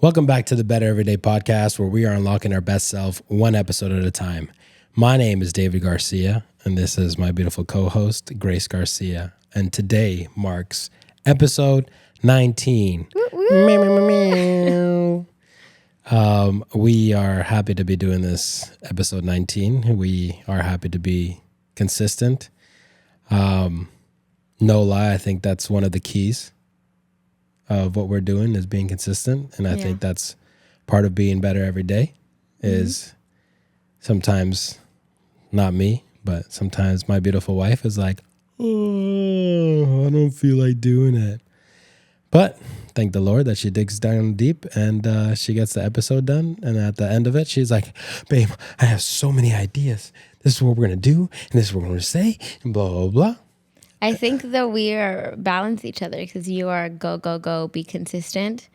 Welcome back to the Better Everyday Podcast, where we are unlocking our best self one episode at a time. My name is David Garcia, and this is my beautiful co-host, Grace Garcia. And today marks episode 19. We are happy to be doing this episode 19. We are happy to be consistent. No lie, I think that's one of the keys of what we're doing is being consistent. And I think that's part of being better every day is sometimes not me, but sometimes my beautiful wife is like, oh, I don't feel like doing it. But thank the Lord that she digs down deep and she gets the episode done. And at the end of it, she's like, babe, I have so many ideas. This is what we're going to do. And this is what we're going to say and blah, blah, blah. I think that we are balance each other because you are go, go, go, be consistent.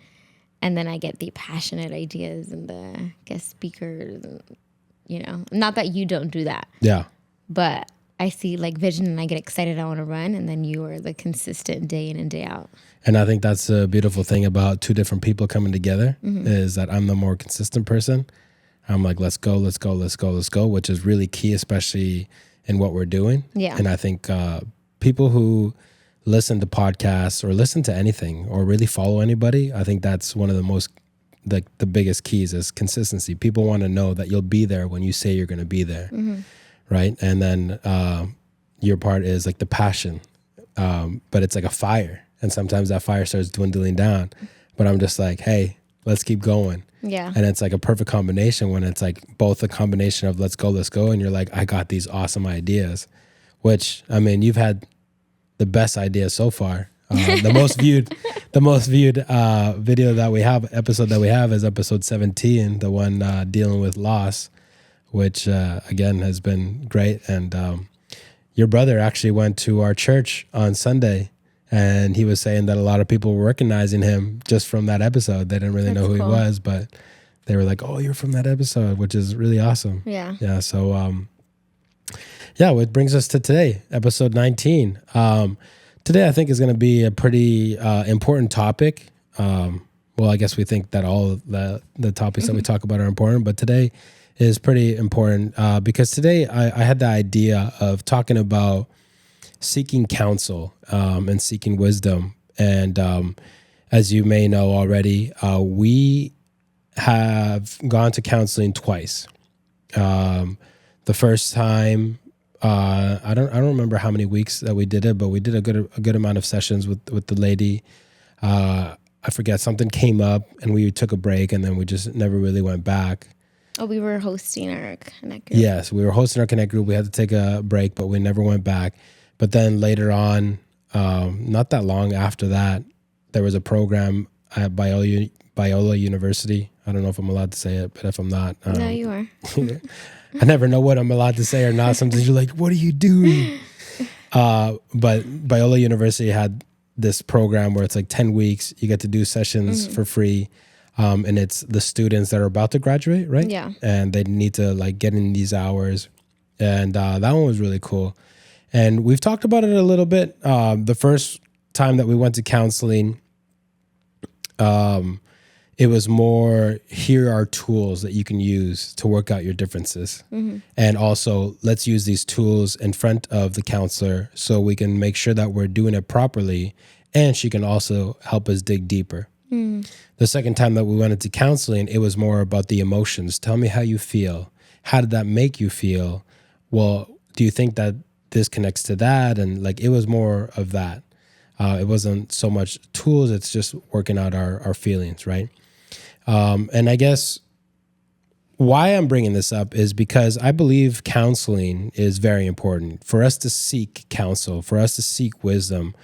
And then I get the passionate ideas and the guest speakers. And, not that you don't do that. Yeah. But I see like vision and I get excited. I want to run. And then you are the consistent day in and day out. And I think that's a beautiful thing about two different people coming together is that I'm the more consistent person. I'm like, let's go, let's go, let's go, let's go, which is really key, especially in what we're doing. Yeah. And I think people who listen to podcasts or listen to anything or really follow anybody, I think that's one of the most, the biggest keys is consistency. People want to know that you'll be there when you say you're going to be there, right? And then your part is like the passion, but it's like a fire. And sometimes that fire starts dwindling down. But I'm just like, hey, let's keep going. Yeah. And it's like a perfect combination when it's like both a combination of let's go. And you're like, I got these awesome ideas, which, I mean, you've had the best idea so far. The most viewed video that we have, episode that we have is episode 17, the one dealing with loss, which again has been great. And your brother actually went to our church on Sunday, and he was saying that a lot of people were recognizing him just from that episode. They didn't really know who he was, but they were like, "Oh, you're from that episode," which is really awesome. Yeah. Yeah. So. Yeah, what brings us to today, episode 19. Today, I think, is going to be a pretty important topic. Well, I guess we think that all of the topics that we talk about are important, but today is pretty important because today I had the idea of talking about seeking counsel and seeking wisdom. And as you may know already, we have gone to counseling twice. The first time, I don't remember how many weeks that we did it, but we did a good amount of sessions with the lady. I forget, something came up and we took a break and then we just never really went back. Oh, we were hosting our Connect group. Yes, we were hosting our Connect group. We had to take a break, but we never went back. But then later on, not that long after that, there was a program at Biola University. I don't know if I'm allowed to say it, but if I'm not. No, you are. I never know what I'm allowed to say or not. Sometimes you're like, what are you doing? But Biola University had this program where it's like 10 weeks. You get to do sessions for free. And it's the students that are about to graduate, right? Yeah. And they need to like get in these hours. And that one was really cool. And we've talked about it a little bit. The first time that we went to counseling, it was more, here are tools that you can use to work out your differences. And also, let's use these tools in front of the counselor so we can make sure that we're doing it properly. And she can also help us dig deeper. The second time that we went into counseling, it was more about the emotions. Tell me how you feel. How did that make you feel? Well, do you think that this connects to that? And like, it was more of that. It wasn't so much tools. It's just working out our feelings, right? And I guess why I'm bringing this up is because I believe counseling is very important. For us to seek counsel, for us to seek wisdom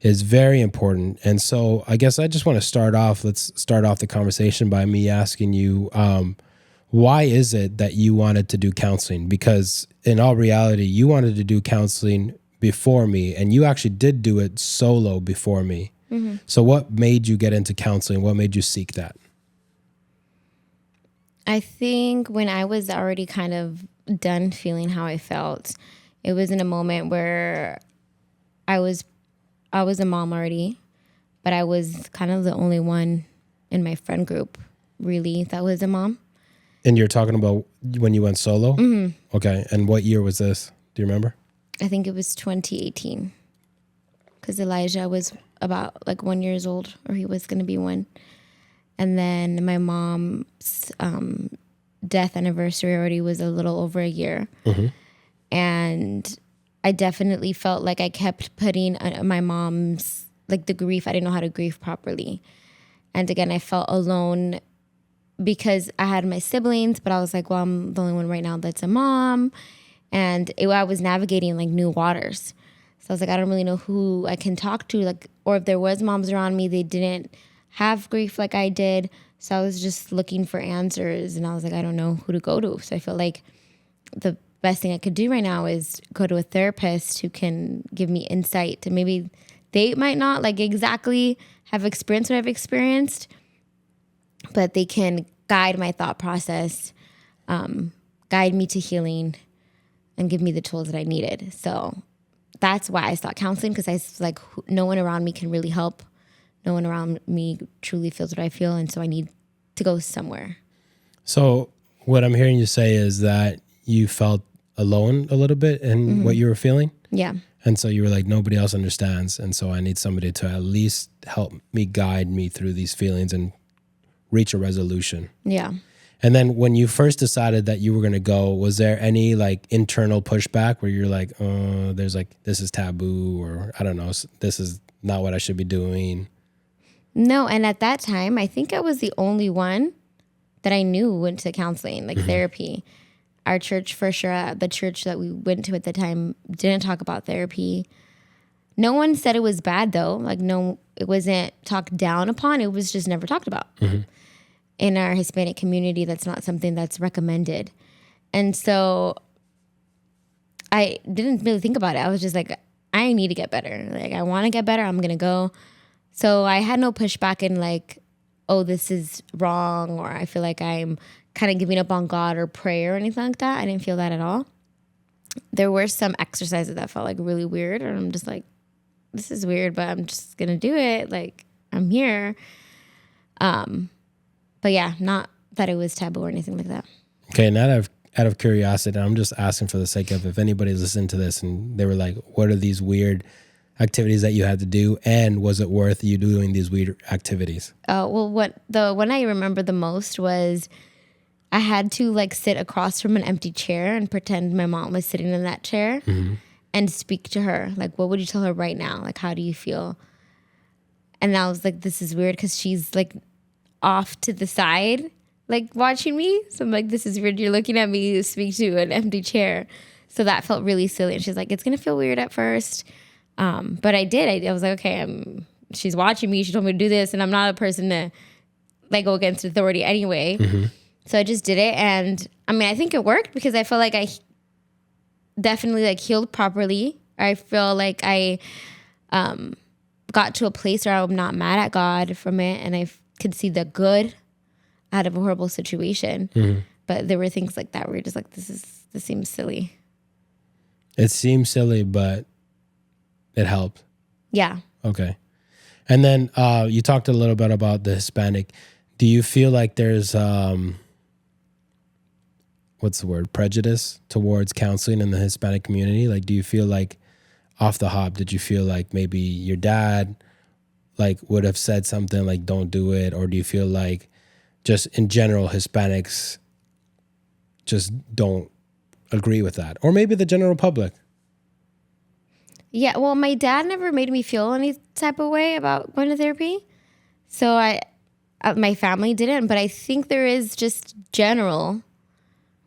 is very important. And so I guess I just want to let's start off the conversation by me asking you, why is it that you wanted to do counseling? Because in all reality, you wanted to do counseling before me, and you actually did do it solo before me. So what made you get into counseling? What made you seek that? I think when I was already kind of done feeling how I felt, it was in a moment where I was a mom already, but I was kind of the only one in my friend group really thought was a mom. And you're talking about when you went solo? Mm-hmm. Okay. And what year was this? Do you remember? I think it was 2018. Because Elijah was about like 1 year old, or he was going to be one. And then my mom's death anniversary already was a little over a year. Mm-hmm. And I definitely felt like I kept putting my mom's, like the grief, I didn't know how to grieve properly. And again, I felt alone because I had my siblings, but I was like, well, I'm the only one right now that's a mom. And I was navigating like new waters. So I was like, I don't really know who I can talk to, like, or if there was moms around me, they didn't have grief like I did. So I was just looking for answers, and I was like, I don't know who to go to. So I felt like the best thing I could do right now is go to a therapist who can give me insight, and maybe they might not like exactly have experienced what I've experienced, but they can guide my thought process, guide me to healing, and give me the tools that I needed. So that's why I sought counseling, because I was like, no one around me can really help. No one around me truly feels what I feel, and so I need to go somewhere. So what I'm hearing you say is that you felt alone a little bit in what you were feeling? Yeah. And so you were like, nobody else understands, and so I need somebody to at least help me, guide me through these feelings and reach a resolution. Yeah. And then when you first decided that you were going to go, was there any like internal pushback where you're like, there's like, this is taboo, or I don't know, this is not what I should be doing? No. And at that time, I think I was the only one that I knew went to counseling, like therapy. Our church, for sure, the church that we went to at the time, didn't talk about therapy. No one said it was bad though. Like, no, it wasn't talked down upon. It was just never talked about. Mm-hmm. In our Hispanic community, that's not something that's recommended. And so I didn't really think about it. I was just like, I need to get better. Like, I want to get better. I'm going to go. So I had no pushback in like, oh, this is wrong, or I feel like I'm kind of giving up on God or prayer or anything like that. I didn't feel that at all. There were some exercises that felt like really weird, and I'm just like, this is weird, but I'm just going to do it. Like, I'm here. But yeah, not that it was taboo or anything like that. Okay, and out of curiosity, I'm just asking for the sake of, if anybody's listened to this and they were like, what are these weird activities that you had to do, and was it worth you doing these weird activities? Well, the one I remember the most was I had to like sit across from an empty chair and pretend my mom was sitting in that chair and speak to her. Like, what would you tell her right now? Like, how do you feel? And I was like, this is weird, because she's like off to the side, like watching me. So I'm like, this is weird. You're looking at me speak to an empty chair. So that felt really silly. And she's like, it's going to feel weird at first. But I did. I was like, okay, she's watching me. She told me to do this, and I'm not a person to like go against authority anyway. Mm-hmm. So I just did it. And I mean, I think it worked, because I felt like I definitely like healed properly. I feel like I got to a place where I'm not mad at God from it, and I could see the good out of a horrible situation. Mm-hmm. But there were things like that where you're just like, this seems silly. It seems silly, but it helped. Yeah. Okay. And then you talked a little bit about the Hispanic. Do you feel like there's what's the word, prejudice towards counseling in the Hispanic community? Like, do you feel like off the hop, did you feel like maybe your dad like would have said something like, don't do it? Or do you feel like just in general, Hispanics just don't agree with that? Or maybe the general public? Yeah, well, my dad never made me feel any type of way about going to therapy. So my family didn't, but I think there is just general,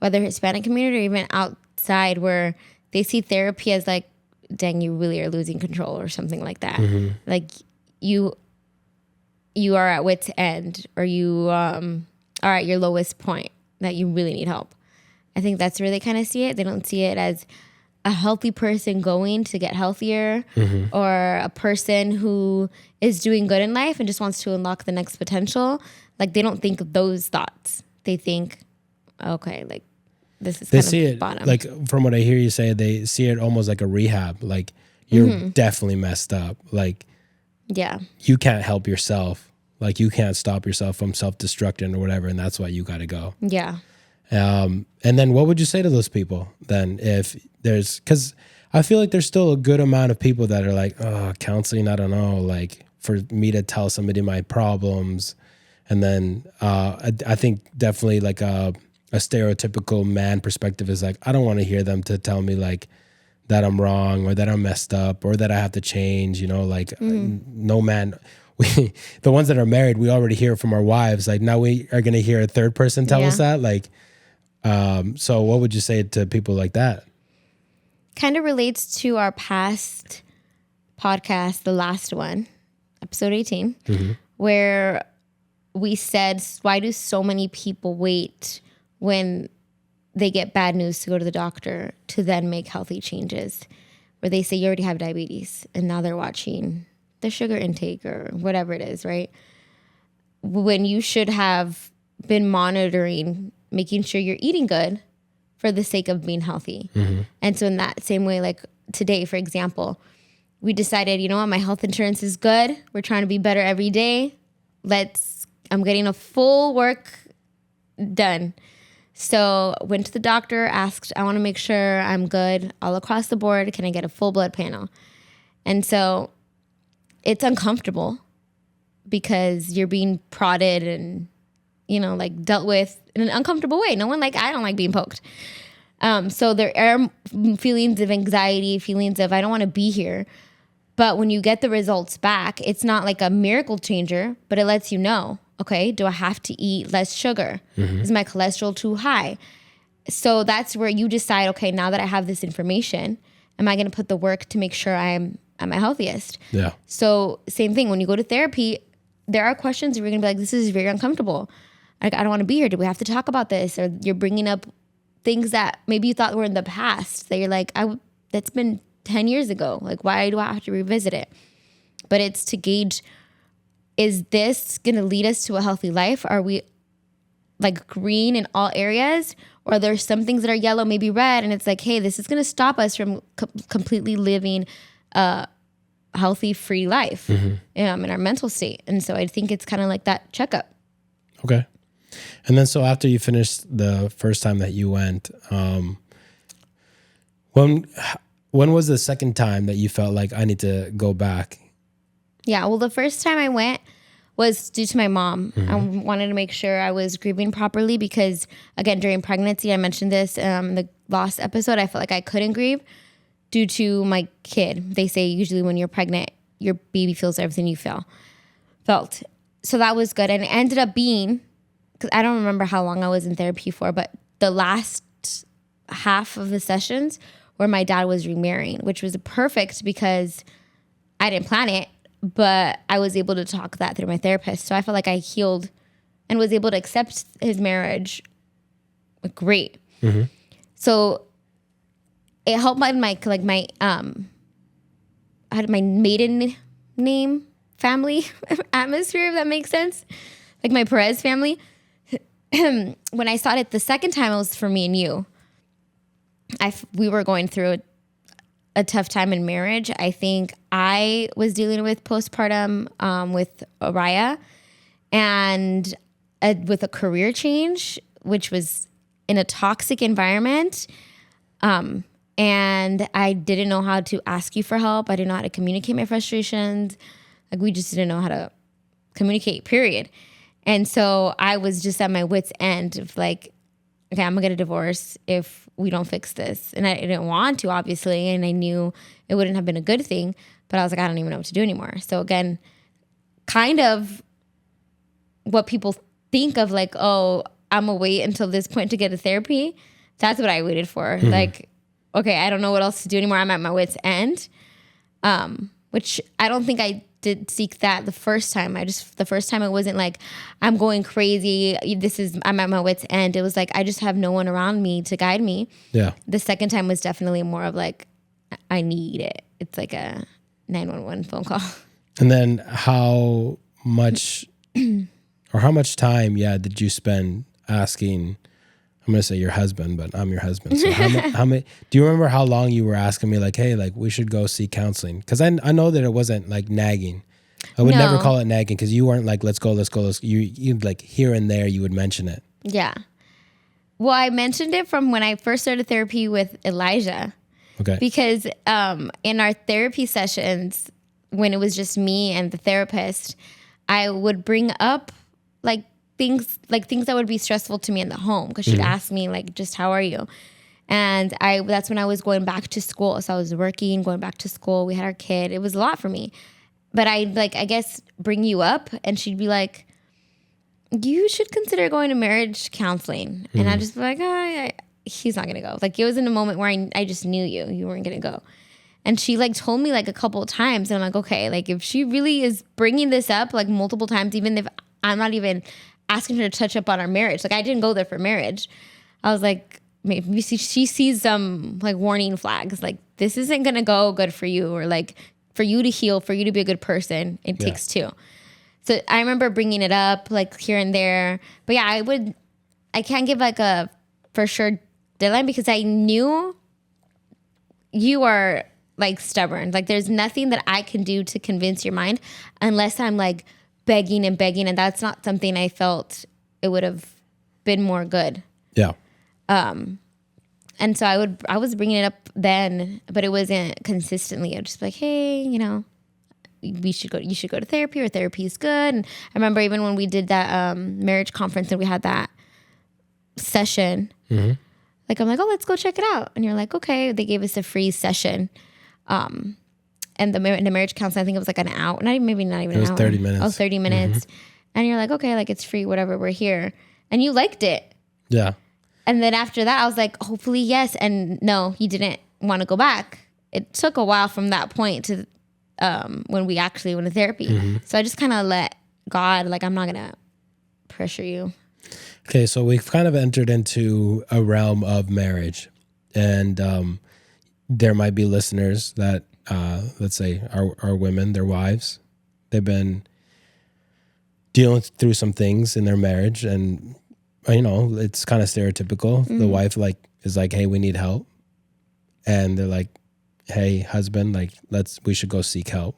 whether Hispanic community or even outside, where they see therapy as like, dang, you really are losing control or something like that. Mm-hmm. Like you are at wit's end, or you are at your lowest point that you really need help. I think that's where they kind of see it. They don't see it as a healthy person going to get healthier, or a person who is doing good in life and just wants to unlock the next potential. Like, they don't think of those thoughts. They think, okay, like this is kind of bottom. Like, from what I hear you say, they see it almost like a rehab. Like, you're definitely messed up. Like, yeah, you can't help yourself. Like you can't stop yourself from self-destructing or whatever, and that's why you got to go. Yeah. And then what would you say to those people then if there's, because I feel like there's still a good amount of people that are like, oh, counseling, I don't know, like for me to tell somebody my problems. And then I think definitely like a stereotypical man perspective is like, I don't want to hear them to tell me like that I'm wrong or that I'm messed up or that I have to change, you know, like no man, the ones that are married, we already hear from our wives. Like now we are going to hear a third person tell us that. Like, so what would you say to people like that? Kind of relates to our past podcast, the last one, episode 18, where we said, why do so many people wait when they get bad news to go to the doctor to then make healthy changes? Where they say you already have diabetes and now they're watching the sugar intake or whatever it is, right? When you should have been monitoring, making sure you're eating good for the sake of being healthy. And so in that same way, like today, for example, we decided, you know what, my health insurance is good. We're trying to be better every day. I'm getting a full work done. So went to the doctor, asked, I want to make sure I'm good all across the board. Can I get a full blood panel? And so it's uncomfortable because you're being prodded and, you know, like dealt with in an uncomfortable way. I don't like being poked. So there are feelings of anxiety, feelings of I don't want to be here. But when you get the results back, it's not like a miracle changer, but it lets you know, okay, do I have to eat less sugar? Is my cholesterol too high? So that's where you decide, okay, now that I have this information, am I going to put the work to make sure I'm at my healthiest? Yeah. So same thing, when you go to therapy, there are questions where you're going to be like, this is very uncomfortable. I don't want to be here. Do we have to talk about this? Or you're bringing up things that maybe you thought were in the past that you're like, that's been 10 years ago. Like, why do I have to revisit it? But it's to gauge, is this going to lead us to a healthy life? Are we like green in all areas? Or there's some things that are yellow, maybe red, and it's like, hey, this is going to stop us from completely living a healthy, free life in our mental state. And so I think it's kind of like that checkup. Okay. And then so after you finished the first time that you went, when was the second time that you felt like I need to go back? Yeah, well, the first time I went was due to my mom. I wanted to make sure I was grieving properly because, again, during pregnancy, I mentioned this in the last episode, I felt like I couldn't grieve due to my kid. They say usually when you're pregnant, your baby feels everything you felt. So that was good. And it ended up being, because I don't remember how long I was in therapy for, but the last half of the sessions where my dad was remarrying, which was perfect because I didn't plan it, but I was able to talk that through my therapist. So I felt like I healed and was able to accept his marriage great. So it helped I had my maiden name family atmosphere, if that makes sense. Like my Perez family. When I saw it the second time, it was for me and you. We were going through a tough time in marriage. I think I was dealing with postpartum with Araya and with a career change, which was in a toxic environment. And I didn't know how to ask you for help. I didn't know how to communicate my frustrations. Like we just didn't know how to communicate, period. And so I was just at my wit's end of like, okay, I'm gonna get a divorce if we don't fix this. And I didn't want to, obviously, and I knew it wouldn't have been a good thing, but I was like, I don't even know what to do anymore. So again, kind of what people think of like, oh, I'm gonna wait until this point to get a therapy. That's what I waited for. Like, okay, I don't know what else to do anymore. I'm at my wit's end, which I don't think I did seek that the first time. The first time it wasn't like, I'm going crazy. I'm at my wit's end. It was like, I just have no one around me to guide me. Yeah. The second time was definitely more of like, I need it. It's like a 911 phone call. And then how much time, did you spend asking, I'm going to say your husband, but I'm your husband. So how many, do you remember how long you were asking me like, hey, like we should go see counseling? Cause I know that it wasn't like nagging. I would never No. call it nagging because you weren't like, let's go. You like here and there, you would mention it. Yeah. Well, I mentioned it from when I first started therapy with Elijah. Okay. Because in our therapy sessions, when it was just me and the therapist, I would bring up things that would be stressful to me in the home, because she'd ask me like, just how are you? And that's when I was going back to school. So I was working, going back to school. We had our kid. It was a lot for me. But I guess bring you up, and she'd be like, you should consider going to marriage counseling. And I'd just be like, he's not going to go. Like, it was in a moment where I just knew you weren't going to go. And she like told me like a couple of times, and I'm like, okay, like if she really is bringing this up like multiple times, even if I'm not even asking her to touch up on our marriage, like I didn't go there for marriage. I was like, maybe she sees some like warning flags, like this isn't going to go good for you, or like for you to heal, for you to be a good person, it takes two. So I remember bringing it up like here and there. But yeah, I can't give like a for sure deadline, because I knew you are like stubborn. Like there's nothing that I can do to convince your mind unless I'm like begging. And that's not something I felt it would have been more good. Yeah. And so I was bringing it up then, but it wasn't consistently. I was just like, hey, you should go to therapy, or therapy is good. And I remember even when we did that marriage conference and we had that session, like I'm like, oh, let's go check it out. And you're like, okay. They gave us a free session. And the marriage counseling, I think it was like an hour, maybe not even an hour. It was 30 minutes. Oh, 30 minutes. And you're like, okay, like it's free, whatever, we're here. And you liked it. Yeah. And then after that, I was like, hopefully, yes. And no, he didn't want to go back. It took a while from that point to when we actually went to therapy. So I just kind of let God, like, I'm not going to pressure you. Okay, so we've kind of entered into a realm of marriage. And there might be listeners that, let's say, are women, they're wives. They've been dealing through some things in their marriage, and it's kind of stereotypical. The wife is like, hey, we need help. And they're like, hey, husband, like we should go seek help.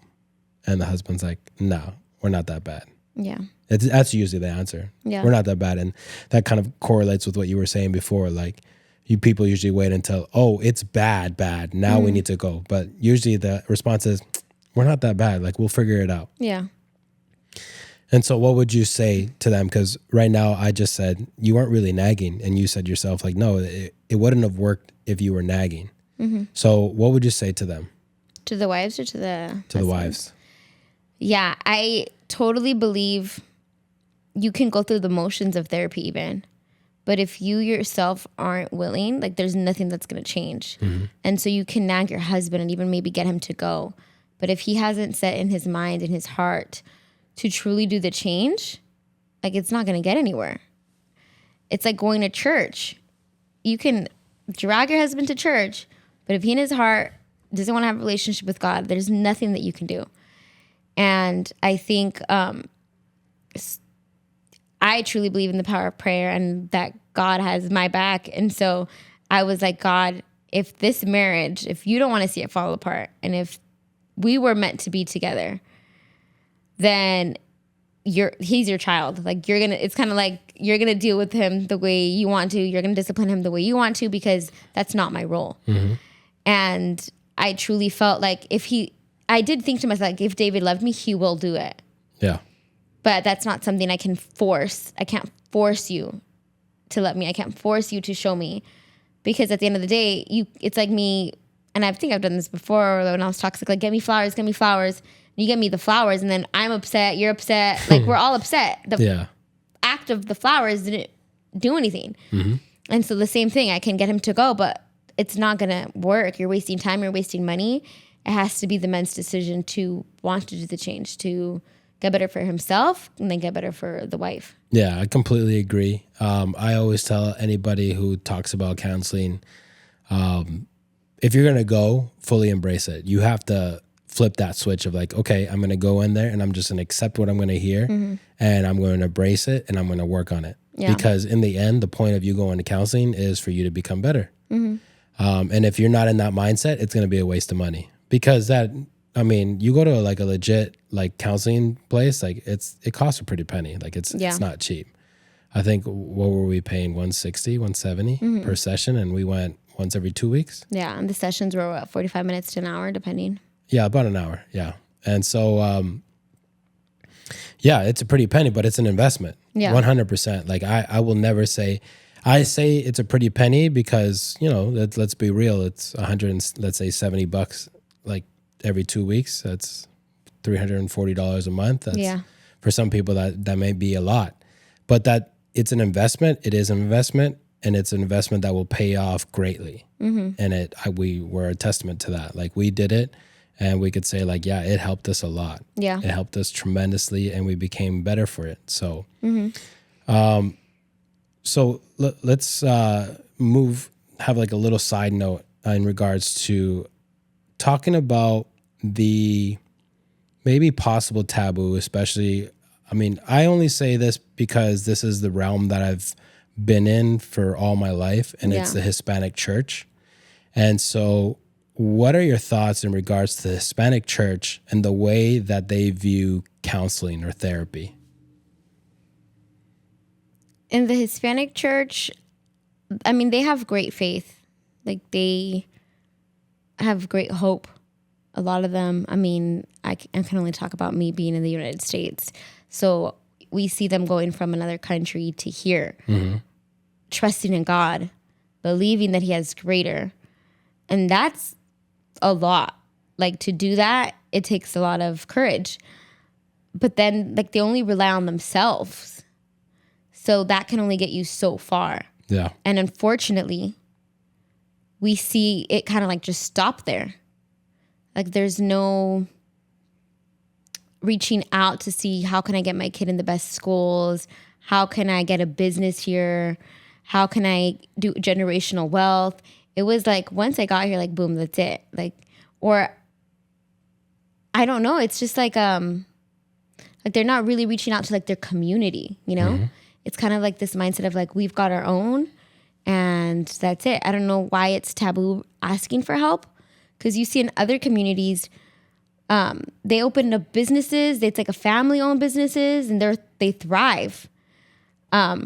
And the husband's like, no, we're not that bad. Yeah. That's usually the answer. Yeah. We're not that bad. And that kind of correlates with what you were saying before. Like, you people usually wait until, oh, it's bad. Now we need to go. But usually the response is, we're not that bad. Like, we'll figure it out. Yeah. And so what would you say to them? Because right now I just said you weren't really nagging, and you said yourself like, no, it wouldn't have worked if you were nagging. So what would you say to them? To the wives or to the the wives? Yeah, I totally believe you can go through the motions of therapy even. But if you yourself aren't willing, like there's nothing that's going to change. And so you can nag your husband and even maybe get him to go. But if he hasn't set in his mind and his heart to truly do the change, like it's not going to get anywhere. It's like going to church. You can drag your husband to church, but if he in his heart doesn't want to have a relationship with God, there's nothing that you can do. And I think I truly believe in the power of prayer and that God has my back. And so I was like, God, if this marriage, if you don't want to see it fall apart, and if we were meant to be together, then he's your child. Like it's kind of like you're going to deal with him the way you want to. You're going to discipline him the way you want to, because that's not my role. And I truly felt like I did think to myself, like, if David loved me, he will do it. Yeah. But that's not something I can force. I can't force you to love me. I can't force you to show me, because at the end of the day, it's like me, and I think I've done this before when I was toxic, like, get me flowers. You get me the flowers, and then I'm upset, you're upset. Like, we're all upset. The act of the flowers didn't do anything. And so the same thing, I can get him to go, but it's not going to work. You're wasting time, you're wasting money. It has to be the man's decision to want to do the change, to get better for himself and then get better for the wife. Yeah, I completely agree. I always tell anybody who talks about counseling, if you're going to go, fully embrace it. You have to flip that switch of like, okay, I'm going to go in there and I'm just going to accept what I'm going to hear, and I'm going to embrace it, and I'm going to work on it. Yeah. Because in the end, the point of you going to counseling is for you to become better. And if you're not in that mindset, it's going to be a waste of money, because that I mean, you go to like a legit like counseling place, like it costs a pretty penny. Like it's not cheap. I think what were we paying? 160, 170 per session, and we went once every 2 weeks. Yeah, and the sessions were what, 45 minutes to an hour, depending. Yeah, about an hour. Yeah, and so yeah, it's a pretty penny, but it's an investment. Yeah, 100%. Like I will never say. I say it's a pretty penny because, you know, let's be real. It's let's say $70, like every 2 weeks. That's $340 a month. That's, for some people that may be a lot, but that it's an investment. It is an investment, and it's an investment that will pay off greatly. And we were a testament to that. Like we did it, and we could say like, yeah, it helped us a lot. Yeah, it helped us tremendously, and we became better for it. So, So let's have like a little side note in regards to talking about the maybe possible taboo, especially, I mean, I only say this because this is the realm that I've been in for all my life, and it's the Hispanic church. And so what are your thoughts in regards to the Hispanic church and the way that they view counseling or therapy? In the Hispanic church, I mean, they have great faith. Like they have great hope. A lot of them, I mean, I can only talk about me being in the United States. So we see them going from another country to here, trusting in God, believing that he has greater. And that's a lot. Like to do that, it takes a lot of courage. But then like they only rely on themselves. So that can only get you so far. Yeah. And unfortunately, we see it kind of like just stop there. Like there's no reaching out to see how can I get my kid in the best schools? How can I get a business here? How can I do generational wealth? It was like once I got here, like boom, that's it. Like, or I don't know. It's just like they're not really reaching out to like their community, you know? It's kind of like this mindset of like, we've got our own and that's it. I don't know why it's taboo asking for help, because you see in other communities, they open up businesses. It's like a family-owned businesses, and they thrive. I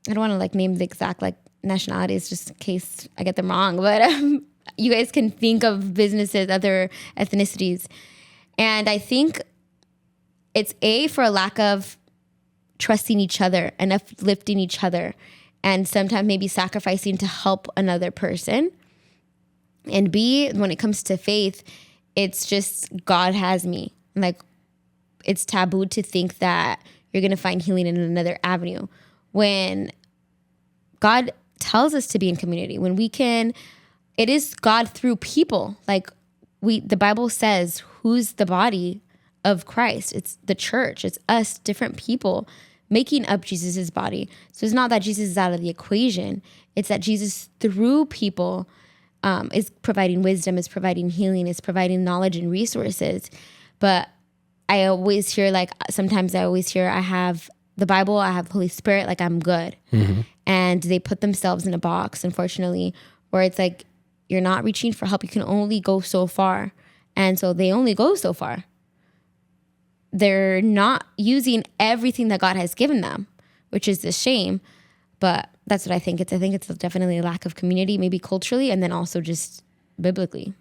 don't want to like name the exact like nationalities just in case I get them wrong, but you guys can think of businesses, other ethnicities. And I think it's for a lack of trusting each other and uplifting each other, and sometimes maybe sacrificing to help another person. And B, when it comes to faith, it's just God has me. Like it's taboo to think that you're going to find healing in another avenue when God tells us to be in community, when we can. It is God through people. Like the Bible says, who's the body of Christ? It's the church. It's us, different people making up Jesus's body. So it's not that Jesus is out of the equation. It's that Jesus through people is providing wisdom, is providing healing, is providing knowledge and resources. But I always hear sometimes I have the Bible, I have Holy Spirit, like I'm good. And they put themselves in a box, unfortunately, where it's like, you're not reaching for help. You can only go so far. And so they only go so far. They're not using everything that God has given them, which is a shame. But that's what I think. I think it's definitely a lack of community, maybe culturally, and then also just biblically.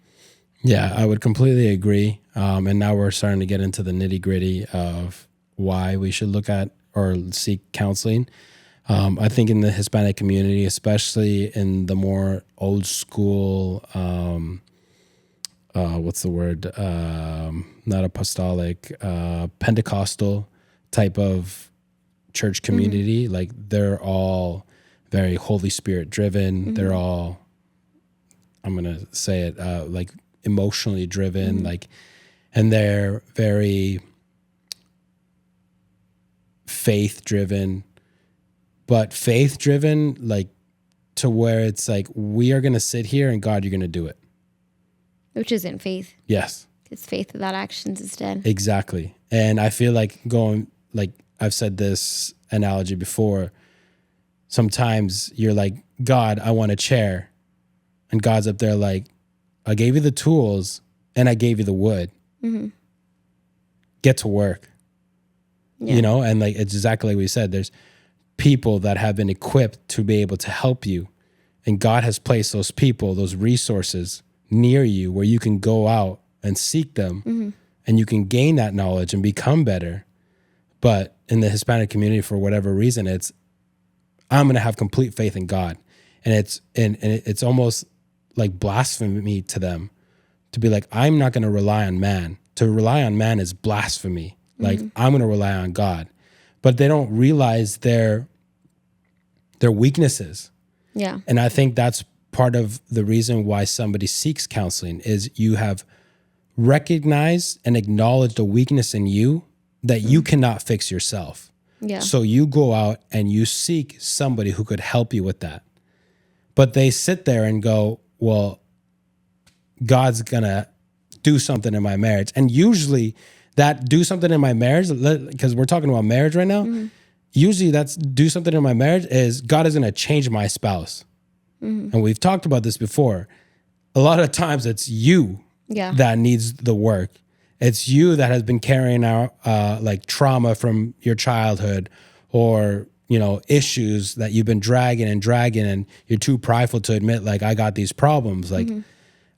Yeah, I would completely agree. And now we're starting to get into the nitty gritty of why we should look at or seek counseling. I think in the Hispanic community, especially in the more old school, what's the word? Not apostolic, Pentecostal type of church community. Like they're all very Holy Spirit driven. They're all, I'm going to say it, like emotionally driven, like, and they're very faith driven, but faith driven, like to where it's like, we are going to sit here and God, you're going to do it. Which isn't faith. Yes. It's faith without actions is dead. Exactly. And I feel like I've said this analogy before. Sometimes you're like, God, I want a chair. And God's up there like, I gave you the tools and I gave you the wood. get to work. Yeah. You know, and like it's exactly like we said, there's people that have been equipped to be able to help you. And God has placed those people, those resources near you where you can go out and seek them and you can gain that knowledge and become better. But in the Hispanic community, for whatever reason, it's I'm going to have complete faith in God. And it's almost like blasphemy to them to be like, I'm not going to rely on man. To rely on man is blasphemy. Like I'm going to rely on God. But they don't realize their weaknesses. Yeah. And I think that's part of the reason why somebody seeks counseling is you have recognized and acknowledged a weakness in you that you cannot fix yourself. Yeah. So you go out and you seek somebody who could help you with that. But they sit there and go, well, God's going to do something in my marriage. And usually that do something in my marriage, because we're talking about marriage right now, usually that's do something in my marriage is God is going to change my spouse. And we've talked about this before. A lot of times it's you that needs the work. It's you that has been carrying out like trauma from your childhood or, you know, issues that you've been dragging and you're too prideful to admit like I got these problems. Like,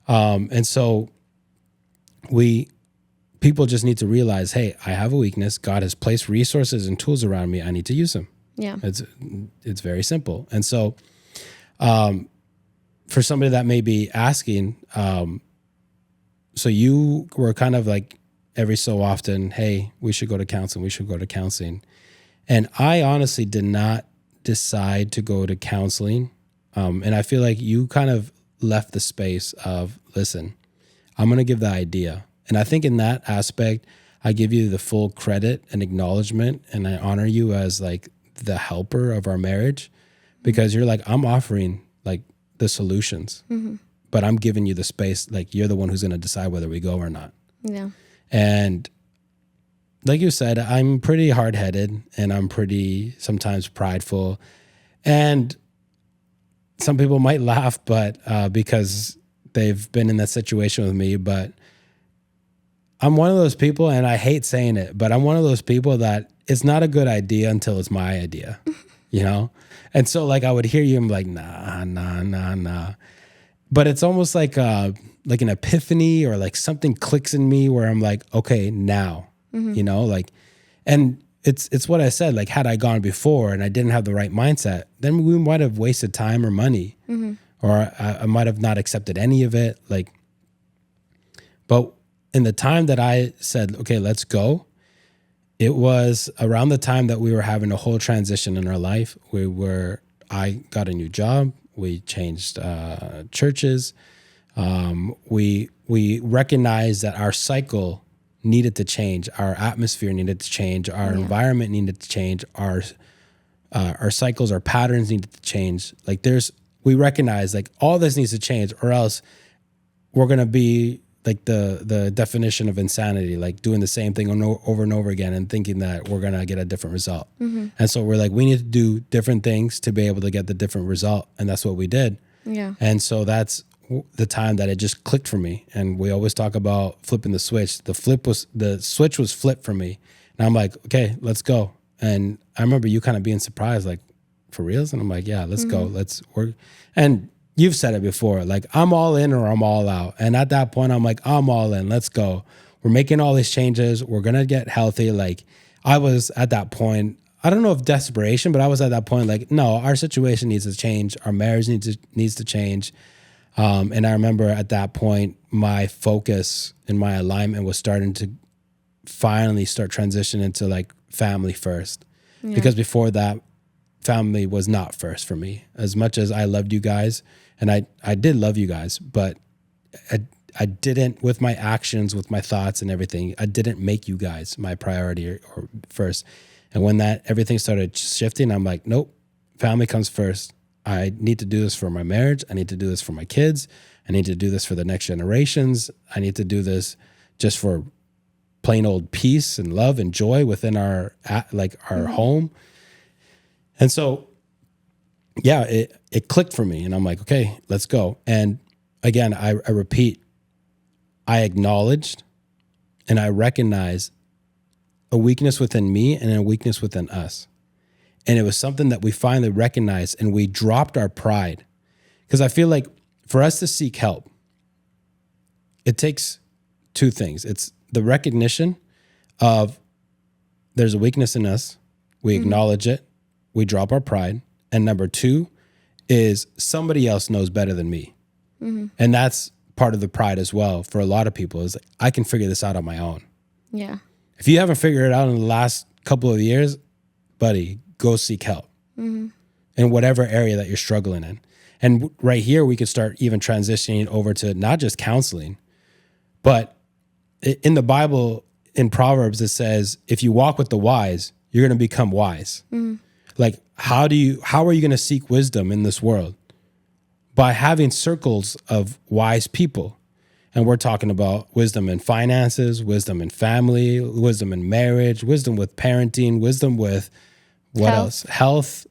and so people just need to realize, hey, I have a weakness. God has placed resources and tools around me. I need to use them. Yeah. It's very simple. And so for somebody that may be asking, so you were kind of like every so often, hey, we should go to counseling. And I honestly did not decide to go to counseling. And I feel like you kind of left the space of, listen, I'm going to give the idea. And I think in that aspect, I give you the full credit and acknowledgement, and I honor you as like the helper of our marriage because you're like, I'm offering like the solutions, but I'm giving you the space. Like you're the one who's going to decide whether we go or not. Yeah. And like you said, I'm pretty hard-headed and I'm pretty sometimes prideful. And some people might laugh, but because they've been in that situation with me, but I'm one of those people, and I hate saying it, but I'm one of those people that it's not a good idea until it's my idea, you know? And so like I would hear you, I'm like, nah. But it's almost like an epiphany or like something clicks in me where I'm like, okay, now, you know, like, and it's what I said, like had I gone before and I didn't have the right mindset, then we might have wasted time or money or I might have not accepted any of it. Like, but in the time that I said, okay, let's go, it was around the time that we were having a whole transition in our life. I got a new job. We changed churches. We recognized that our cycle needed to change. Our atmosphere needed to change. Our environment needed to change. Our cycles, our patterns needed to change. Like we recognize like all this needs to change, or else we're gonna be like the definition of insanity, like doing the same thing over and over again and thinking that we're gonna get a different result. And so we're like, we need to do different things to be able to get the different result, and that's what we did. Yeah. And so that's the time that it just clicked for me. And we always talk about flipping the switch. The switch was flipped for me, and I'm like, okay, let's go. And I remember you kind of being surprised, like, for reals? And I'm like, yeah, let's go. Let's work. And you've said it before, like I'm all in or I'm all out. And at that point, I'm like, I'm all in. Let's go. We're making all these changes. We're going to get healthy. Like I was at that point, I don't know if desperation, but I was at that point like, no, our situation needs to change. Our marriage needs to change. And I remember at that point, my focus and my alignment was starting to finally start transitioning into like family first. Yeah. Because before that, family was not first for me. As much as I loved you guys, and I did love you guys, but I didn't, with my actions, with my thoughts and everything, I didn't make you guys my priority or first. And when everything started shifting, I'm like, nope, family comes first. I need to do this for my marriage. I need to do this for my kids. I need to do this for the next generations. I need to do this just for plain old peace and love and joy within our home. And so, yeah, it clicked for me, and I'm like, okay, let's go. And again, I repeat, I acknowledged and I recognized a weakness within me and a weakness within us. And it was something that we finally recognized, and we dropped our pride. Because I feel like for us to seek help, it takes two things. It's the recognition of there's a weakness in us. We acknowledge it. We drop our pride. And number two is somebody else knows better than me. And that's part of the pride as well for a lot of people, is like, I can figure this out on my own. Yeah. If you haven't figured it out in the last couple of years, buddy, go seek help in whatever area that you're struggling in. And right here, we could start even transitioning over to not just counseling, but in the Bible, in Proverbs, it says, if you walk with the wise, you're going to become wise. Like, how are you going to seek wisdom in this world? By having circles of wise people. And we're talking about wisdom in finances, wisdom in family, wisdom in marriage, wisdom with parenting, wisdom with what else? Health,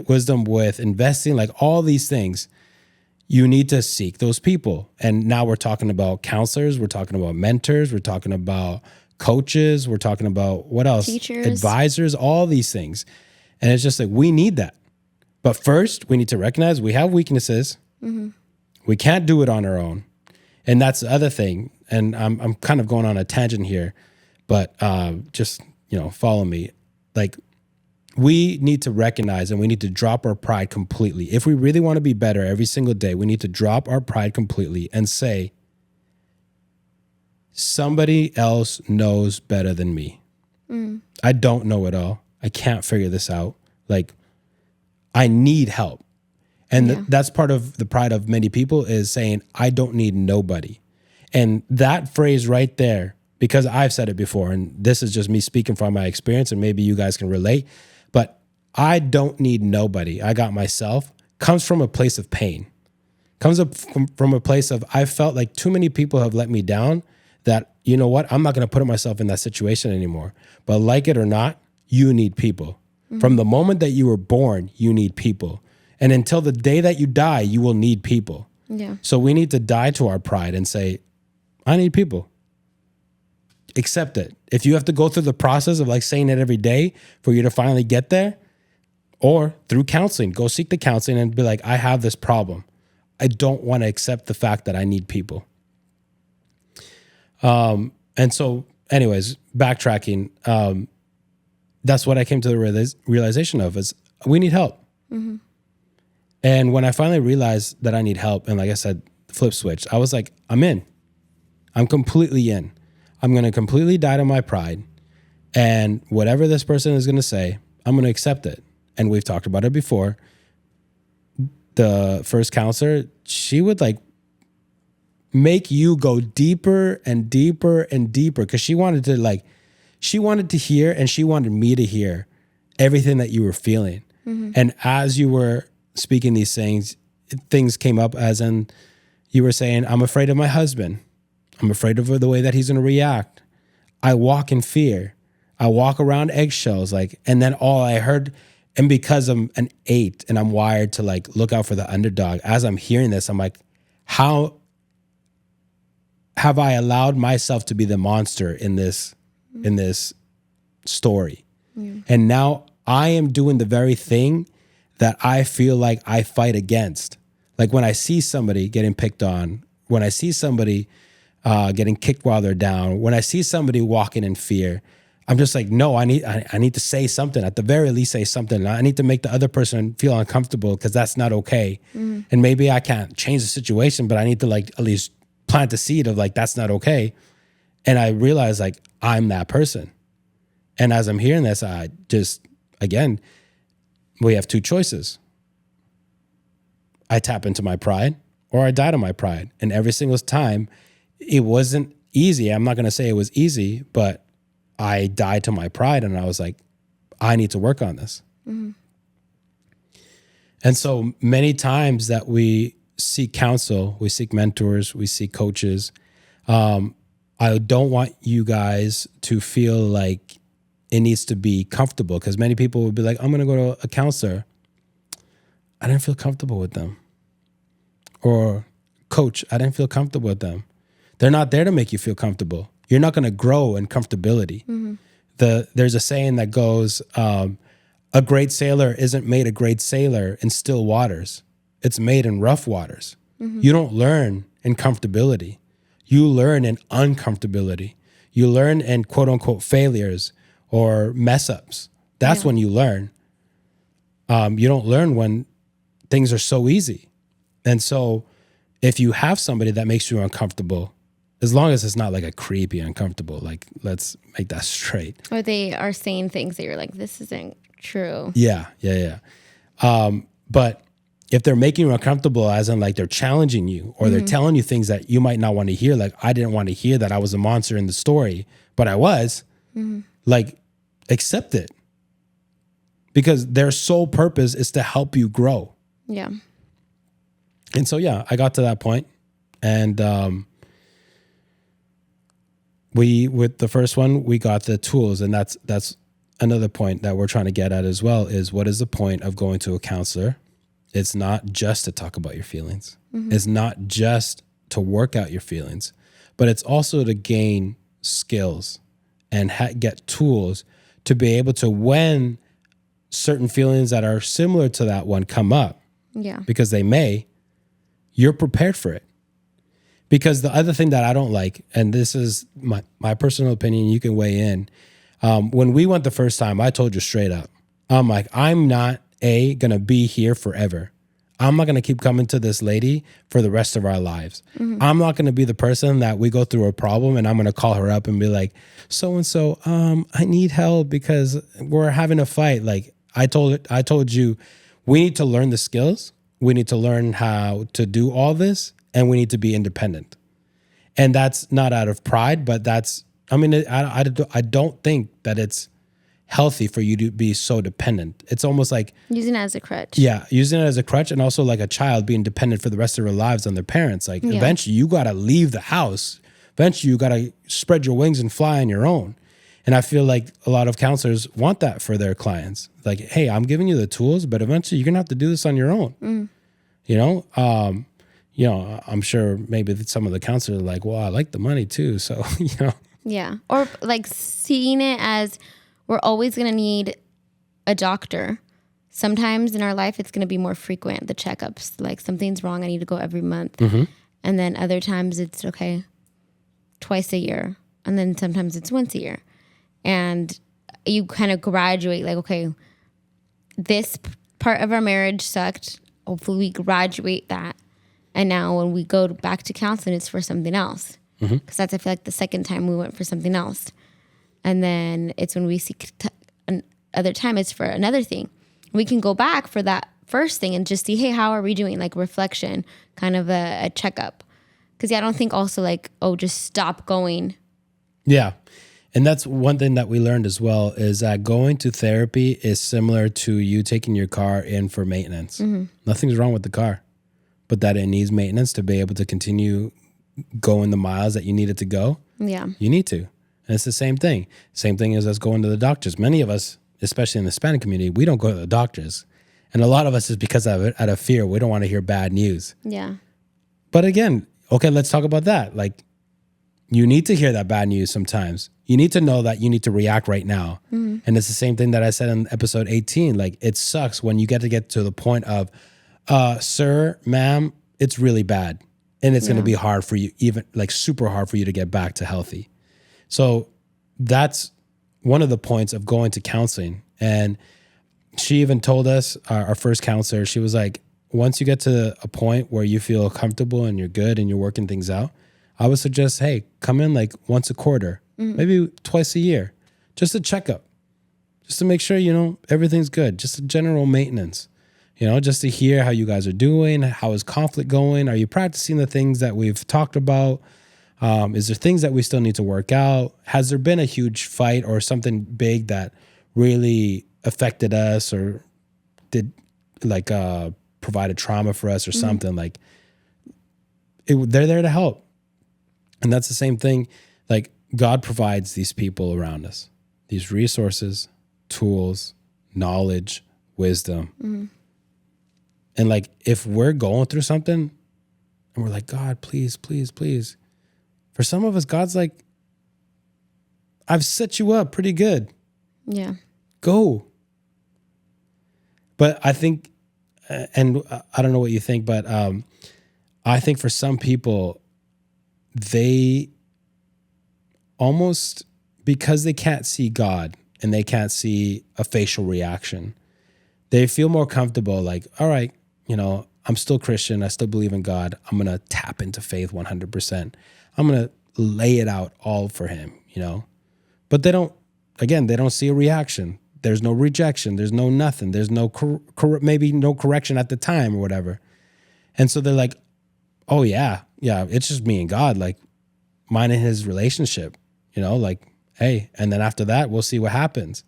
wisdom with investing, like all these things. You need to seek those people. And now we're talking about counselors, we're talking about mentors, we're talking about coaches, we're talking about what else? Teachers. Advisors, all these things. And it's just like, we need that. But first, we need to recognize we have weaknesses. We can't do it on our own. And that's the other thing. And I'm kind of going on a tangent here, but just, follow me. Like, we need to recognize and we need to drop our pride completely. If we really want to be better every single day, we need to drop our pride completely and say, somebody else knows better than me. I don't know it all. I can't figure this out. Like, I need help. And that's part of the pride of many people, is saying, I don't need nobody. And that phrase right there, because I've said it before, and this is just me speaking from my experience, and maybe you guys can relate, but I don't need nobody. I got myself, comes from a place of pain. Comes up from a place of, I felt like too many people have let me down, that, you know what, I'm not going to put myself in that situation anymore. But like it or not, you need people. From the moment that you were born, you need people. And until the day that you die, you will need people. Yeah. So we need to die to our pride and say, I need people. Accept it. If you have to go through the process of like saying it every day for you to finally get there, or through counseling, go seek the counseling and be like, I have this problem. I don't want to accept the fact that I need people. And so anyways, backtracking, that's what I came to the realization of, is we need help. And when I finally realized that I need help, and like I said, flip switch, I was like, I'm in. I'm completely in. I'm going to completely die to my pride. And whatever this person is going to say, I'm going to accept it. And we've talked about it before. The first counselor, she would like make you go deeper and deeper and deeper, because she wanted to hear, and she wanted me to hear everything that you were feeling. And as you were speaking these things came up, as in you were saying, I'm afraid of my husband. I'm afraid of the way that he's going to react. I walk in fear. I walk around eggshells, and then all I heard, and because I'm an 8 and I'm wired to like look out for the underdog, as I'm hearing this, I'm like, how have I allowed myself to be the monster in this story? And now I am doing the very thing that I feel like I fight against. Like when I see somebody getting picked on, when I see somebody getting kicked while they're down, when I see somebody walking in fear, I'm just like, no, I need to say something. At the very least, say something. I need to make the other person feel uncomfortable, because that's not okay. And maybe I can't change the situation, but I need to like at least plant the seed of like, that's not okay. And I realized like, I'm that person. And as I'm hearing this, I just, again, we have two choices. I tap into my pride, or I die to my pride. And every single time, it wasn't easy. I'm not going to say it was easy, but I died to my pride, and I was like, I need to work on this. And so many times that we seek counsel, we seek mentors, we seek coaches, I don't want you guys to feel like it needs to be comfortable, because many people would be like, I'm going to go to a counselor. I didn't feel comfortable with them. Or coach, I didn't feel comfortable with them. They're not there to make you feel comfortable. you're not going to grow in comfortability. There's a saying that goes, a great sailor isn't made a great sailor in still waters. It's made in rough waters. You don't learn in comfortability. You learn in uncomfortability. You learn in quote unquote failures or mess ups. That's when you learn. You don't learn when things are so easy. And so if you have somebody that makes you uncomfortable, as long as it's not like a creepy uncomfortable, like let's make that straight. Or they are saying things that you're like, this isn't true. Yeah. But if they're making you uncomfortable, as in like they're challenging you or they're telling you things that you might not want to hear, like I didn't want to hear that I was a monster in the story, but I was, like accept it. Because their sole purpose is to help you grow. Yeah. And so, yeah, I got to that point. And with the first one, we got the tools. And that's another point that we're trying to get at as well is what is the point of going to a counselor? It's not just to talk about your feelings. It's not just to work out your feelings, but it's also to gain skills and get tools to be able to, when certain feelings that are similar to that one come up, because they may, you're prepared for it. Because the other thing that I don't like, and this is my personal opinion, you can weigh in. When we went the first time, I told you straight up, I'm like, I'm not gonna be here forever. I'm not gonna keep coming to this lady for the rest of our lives. I'm not gonna be the person that we go through a problem and I'm gonna call her up and be like, so and so, I need help because we're having a fight. Like I told you, we need to learn the skills. We need to learn how to do all this, and we need to be independent. And that's not out of pride, but I don't think that it's healthy for you to be so dependent. It's almost like using it as a crutch. Yeah, using it as a crutch, and also like a child being dependent for the rest of their lives on their parents. Like eventually you got to leave the house. Eventually you got to spread your wings and fly on your own. And I feel like a lot of counselors want that for their clients. Like, hey, I'm giving you the tools, but eventually you're gonna have to do this on your own. You know, I'm sure maybe some of the counselors are like, well, I like the money too, so Yeah, or like seeing it as we're always gonna need a doctor. Sometimes in our life, it's gonna be more frequent, the checkups. Like something's wrong, I need to go every month, and then other times it's okay, twice a year, and then sometimes it's once a year. And you kind of graduate like, okay, this part of our marriage sucked. Hopefully we graduate that. And now when we go back to counseling, it's for something else. Because that's, I feel like, the second time we went for something else. And then it's when we seek another time, it's for another thing. We can go back for that first thing and just see, hey, how are we doing? Like reflection, kind of a checkup. Because I don't think also like, oh, just stop going. Yeah. And that's one thing that we learned as well, is that going to therapy is similar to you taking your car in for maintenance. Nothing's wrong with the car, but that it needs maintenance to be able to continue going the miles that you need it to go. Yeah. You need to. And it's the same thing. Same thing as us going to the doctors. Many of us, especially in the Hispanic community, we don't go to the doctors. And a lot of us is because of it, out of fear. We don't want to hear bad news. Yeah. But again, okay, let's talk about that. Like, you need to hear that bad news sometimes. You need to know that you need to react right now. And it's the same thing that I said in episode 18. Like, it sucks when you get to the point of, sir, ma'am, it's really bad. And it's going to be hard for you, even like super hard for you to get back to healthy. So that's one of the points of going to counseling. And she even told us, our first counselor, she was like, once you get to a point where you feel comfortable and you're good and you're working things out, I would suggest, hey, come in like once a quarter, maybe twice a year, just a checkup, just to make sure, everything's good, just a general maintenance, just to hear how you guys are doing, how is conflict going? Are you practicing the things that we've talked about? Is there things that we still need to work out? Has there been a huge fight or something big that really affected us or did like provide a trauma for us or something? Like they're there to help. And that's the same thing. Like God provides these people around us, these resources, tools, knowledge, wisdom. And like, if we're going through something and we're like, God, please, please, please. For some of us, God's like, I've set you up pretty good. Yeah. Go. But I think, and I don't know what you think, but I think for some people, they almost, because they can't see God and they can't see a facial reaction, they feel more comfortable like, all right, I'm still Christian. I still believe in God. I'm going to tap into faith 100%. I'm going to lay it out all for him, But they don't see a reaction. There's no rejection. There's no nothing. There's no, maybe no correction at the time or whatever. And so they're like, oh yeah, it's just me and God, like mine and his relationship, like, hey, and then after that, we'll see what happens.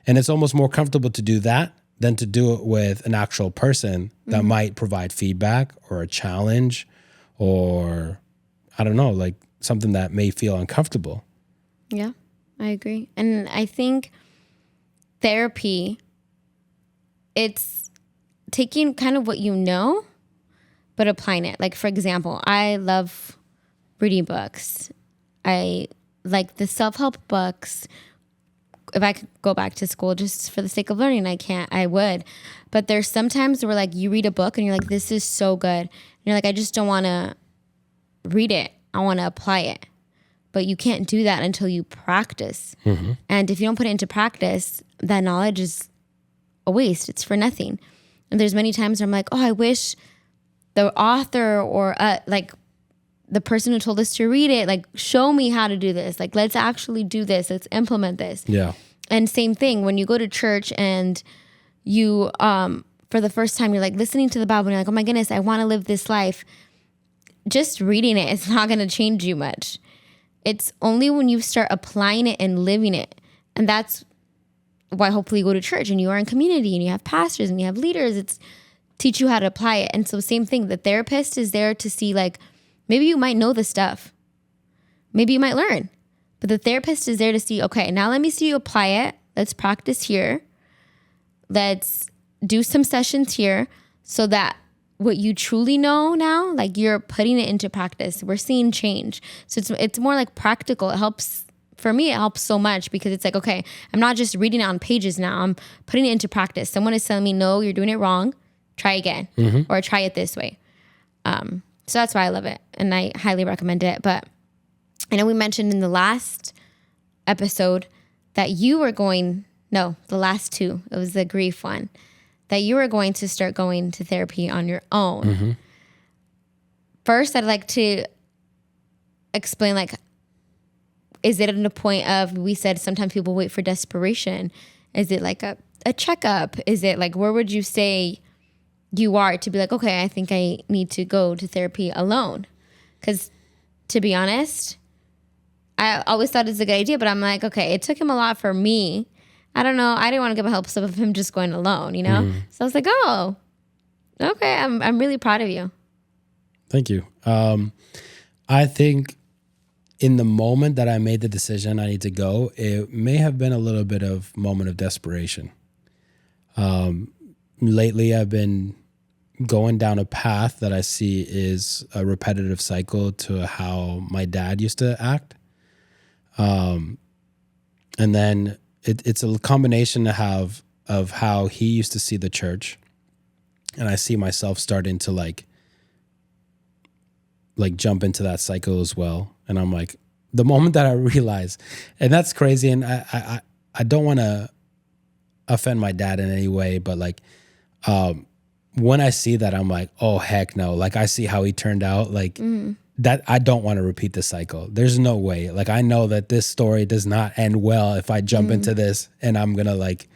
And it's almost more comfortable to do that than to do it with an actual person that might provide feedback or a challenge or, I don't know, like something that may feel uncomfortable. Yeah, I agree. And I think therapy, it's taking kind of what you know, but applying it. Like, for example, I love reading books. I like the self-help books. If I could go back to school just for the sake of learning, I would. But there's sometimes where like you read a book and you're like, this is so good. And you're like, I just don't want to read it. I want to apply it. But you can't do that until you practice. Mm-hmm. And if you don't put it into practice, that knowledge is a waste. It's for nothing. And there's many times where I'm like, oh, I wish the author or like the person who told us to read it, like show me how to do this. Like, let's actually do this. Let's implement this. Yeah. And same thing when you go to church and you, for the first time, you're like listening to the Bible and you're like, oh my goodness, I want to live this life. Just reading it is not going to change you much. It's only when you start applying it and living it. And that's why hopefully you go to church and you are in community and you have pastors and you have leaders. It's teach you how to apply it. And so same thing, the therapist is there to see like, maybe you might know the stuff. Maybe you might learn. But the therapist is there to see, okay, now let me see you apply it. Let's practice here. Let's do some sessions here so that what you truly know now, like you're putting it into practice. We're seeing change. So it's more like practical. It helps, for me, it helps so much because it's like, okay, I'm not just reading it on pages now. I'm putting it into practice. Someone is telling me, no, you're doing it wrong. Try again. Mm-hmm. Or try it this way. So that's why I love it. And I highly recommend it. But I know we mentioned in the last episode that you were the last two, it was the grief one, that you were going to start going to therapy on your own. Mm-hmm. First, I'd like to explain, like, is it at a point of, we said sometimes people wait for desperation. Is it like a checkup? Is it like, where would you say you are to be like, okay, I think I need to go to therapy alone? Because to be honest, I always thought it's a good idea, but I'm like, okay, it took him a lot for me. I don't know. I didn't want to give a help of him just going alone, So I was like, oh, okay. I'm really proud of you. Thank you. I think in the moment that I made the decision I need to go, it may have been a little bit of moment of desperation. Lately, I've been going down a path that I see is a repetitive cycle to how my dad used to act. And then it's a combination of how he used to see the church. And I see myself starting to like jump into that cycle as well. And I'm like, the moment that I realize, and that's crazy. And I don't want to offend my dad in any way, but like, when I see that, I'm like, oh, heck no. Like, I see how he turned out. Like, that I don't want to repeat the cycle. There's no way. Like, I know that this story does not end well if I jump into this and I'm going to, like,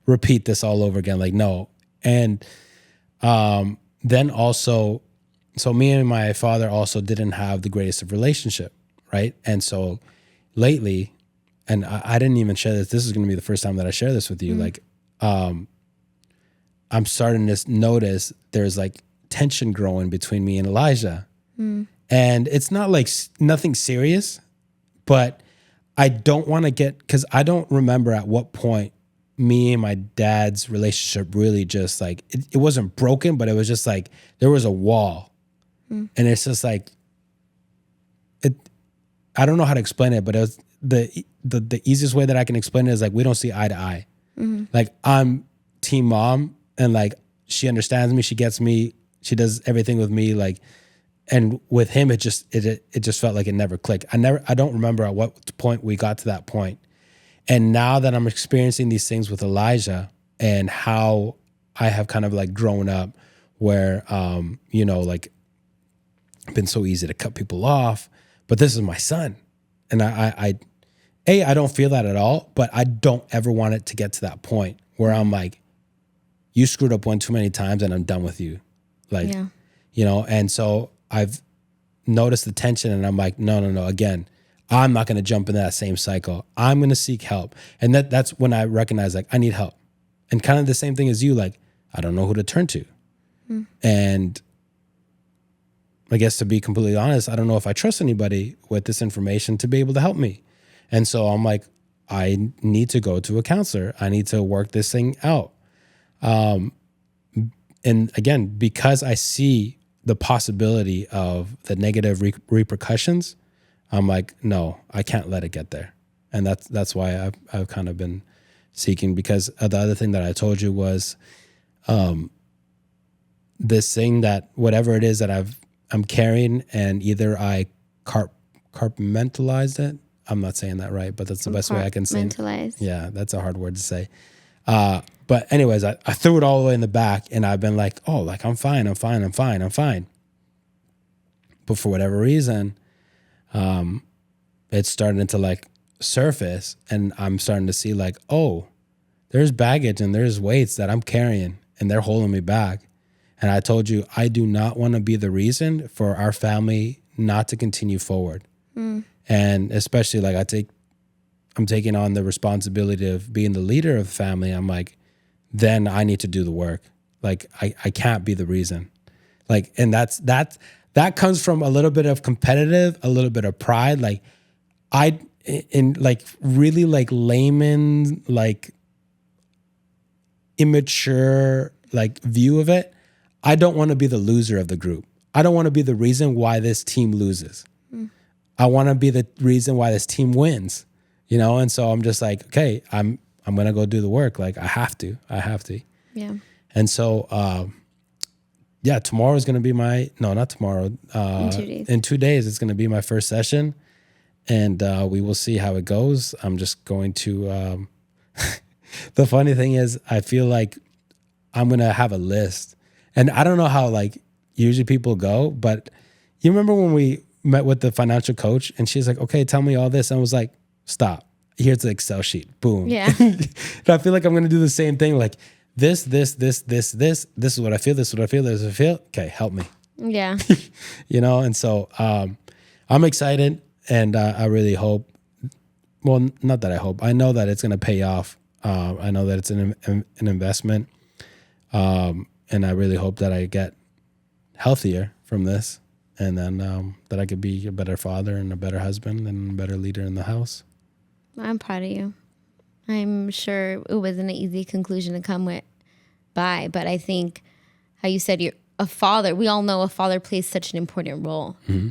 repeat this all over again. Like, no. And then also, so me and my father also didn't have the greatest of relationship, right? And so lately, and I didn't even share this. This is going to be the first time that I share this with you. Like, I'm starting to notice there's like tension growing between me and Elijah. And it's not like nothing serious, but I don't want to because I don't remember at what point me and my dad's relationship really just like, it wasn't broken, but it was just like, there was a wall. And it's just like, I don't know how to explain it, but it was the easiest way that I can explain it is like we don't see eye to eye. Like I'm team mom, and like she understands me, she gets me, she does everything with me, like. And with him, it just felt like it never clicked. I don't remember at what point we got to that point. And now that I'm experiencing these things with Elijah and how I have kind of like grown up, where like been so easy to cut people off, but this is my son, and I don't feel that at all, but I don't ever want it to get to that point where I'm like, you screwed up one too many times, and I'm done with you, like, and so. I've noticed the tension, and I'm like, no. Again, I'm not going to jump into that same cycle. I'm going to seek help. And that's when I recognize like I need help. And kind of the same thing as you, like, I don't know who to turn to. And I guess to be completely honest, I don't know if I trust anybody with this information to be able to help me. And so I'm like, I need to go to a counselor. I need to work this thing out. And again, because I see the possibility of the negative repercussions, I'm like, no, I can't let it get there. And that's why I've kind of been seeking, because the other thing that I told you was this thing that whatever it is that I'm carrying, and either I compartmentalized it. I'm not saying that right, but that's the best way I can say it. Yeah, that's a hard word to say. But anyways, I threw it all the way in the back, and I've been like, oh, like I'm fine. But for whatever reason, it's starting to like surface, and I'm starting to see like, oh, there's baggage and there's weights that I'm carrying, and they're holding me back. And I told you, I do not want to be the reason for our family not to continue forward. And especially like I'm taking on the responsibility of being the leader of the family. I'm like, then I need to do the work. Like I can't be the reason. Like, and that comes from a little bit of competitive, a little bit of pride. Like in like really like layman, like immature, like view of it. I don't want to be the loser of the group. I don't want to be the reason why this team loses. I want to be the reason why this team wins. And so I'm just like, okay, I'm going to go do the work. Like I have to. Yeah. And so, tomorrow is going to be not tomorrow. In 2 days. In 2 days, it's going to be my first session, and we will see how it goes. I'm just going to, the funny thing is I feel like I'm going to have a list, and I don't know how like usually people go, but you remember when we met with the financial coach and she's like, okay, tell me all this. And I was like, stop. Here's the Excel sheet. Boom. Yeah. And I feel like I'm going to do the same thing. Like this is what I feel. This is what I feel. This is what I feel. Okay. Help me. Yeah. And so I'm excited, and I really hope, well, not that I hope, I know that it's going to pay off. I know that it's an investment. And I really hope that I get healthier from this, and then that I could be a better father and a better husband and a better leader in the house. I'm proud of you. I'm sure it wasn't an easy conclusion to come by, but I think how you said you're a father. We all know a father plays such an important role. Mm-hmm.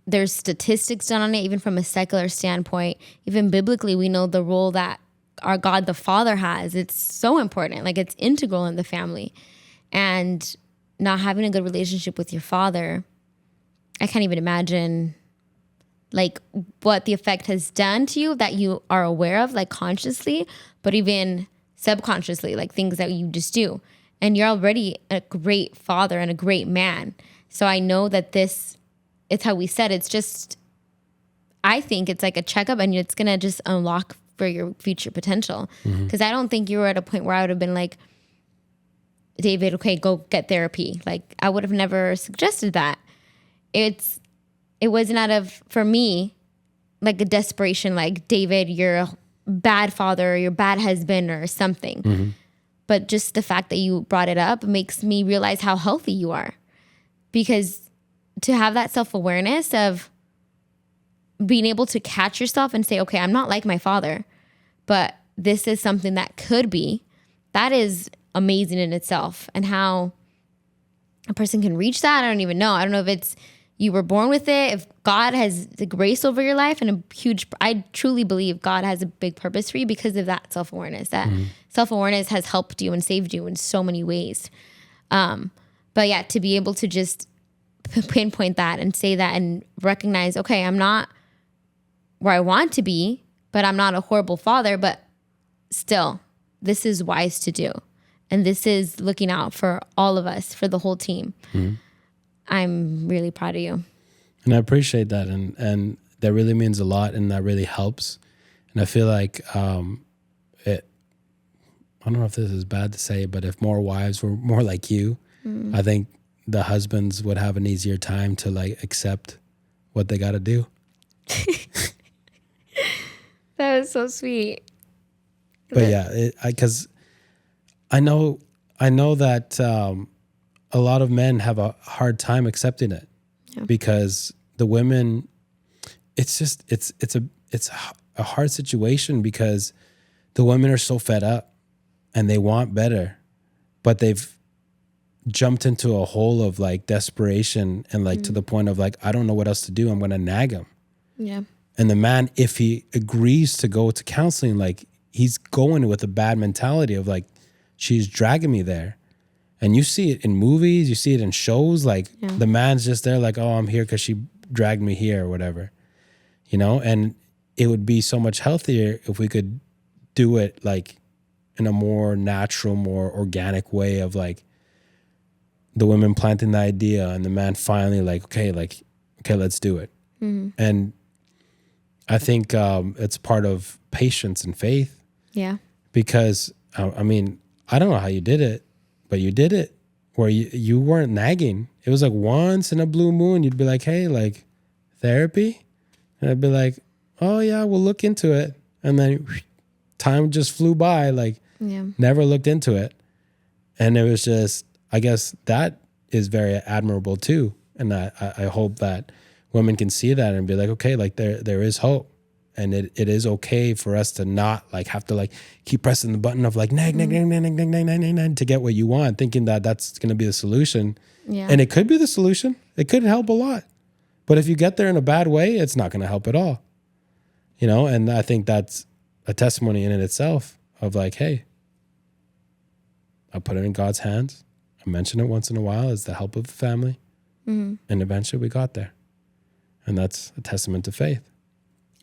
There's statistics done on it, even from a secular standpoint. Even biblically, we know the role that our God the Father has. It's so important. Like it's integral in the family. And not having a good relationship with your father, I can't even imagine like what the effect has done to you that you are aware of, like consciously, but even subconsciously, like things that you just do. And you're already a great father and a great man. So I know that it's how we said, it's just, I think it's like a checkup, and it's going to just unlock for your future potential. Because I don't think you were at a point where I would have been like, David, okay, go get therapy. Like I would have never suggested that. It wasn't out of, for me, like a desperation, like David, you're a bad father, or you're a bad husband or something. Mm-hmm. But just the fact that you brought it up makes me realize how healthy you are. Because to have that self-awareness of being able to catch yourself and say, okay, I'm not like my father, but this is something that could be, that is amazing in itself. And how a person can reach that, I don't even know. I don't know if it's you were born with it, if God has the grace over your life and I truly believe God has a big purpose for you because of that self-awareness. That self-awareness has helped you and saved you in so many ways. But yeah, to be able to just pinpoint that and say that and recognize, okay, I'm not where I want to be, but I'm not a horrible father, but still, this is wise to do. And this is looking out for all of us, for the whole team. I'm really proud of you. And I appreciate that. And that really means a lot, and that really helps. And I feel like I don't know if this is bad to say, but if more wives were more like you, I think the husbands would have an easier time to like accept what they got to do. That was so sweet. But yeah, because I know that a lot of men have a hard time accepting it because the women, it's a hard situation because the women are so fed up and they want better, but they've jumped into a hole of like desperation and like to the point of like, I don't know what else to do. I'm going to nag him. Yeah. And the man, if he agrees to go to counseling, like he's going with a bad mentality of like, she's dragging me there. And you see it in movies, you see it in shows, like the man's just there like, oh, I'm here because she dragged me here or whatever, you know? And it would be so much healthier if we could do it like in a more natural, more organic way of like the women planting the idea and the man finally like, okay, let's do it. And I think it's part of patience and faith. Yeah. Because, I mean, I don't know how you did it, but you did it where you weren't nagging. It was like once in a blue moon, you'd be like, hey, like therapy? And I'd be like, oh yeah, we'll look into it. And then time just flew by, like never looked into it. And it was just, I guess that is very admirable too. And I hope that women can see that and be like, okay, like there is hope. And it is okay for us to not like have to like keep pressing the button of like nag to get what you want, thinking that that's going to be the solution. Yeah. And it could be the solution. It could help a lot. But if you get there in a bad way, it's not going to help at all. You know, and I think that's a testimony in itself of like, hey, I put it in God's hands. I mention it once in a while as the help of the family. And eventually we got there. And that's a testament to faith.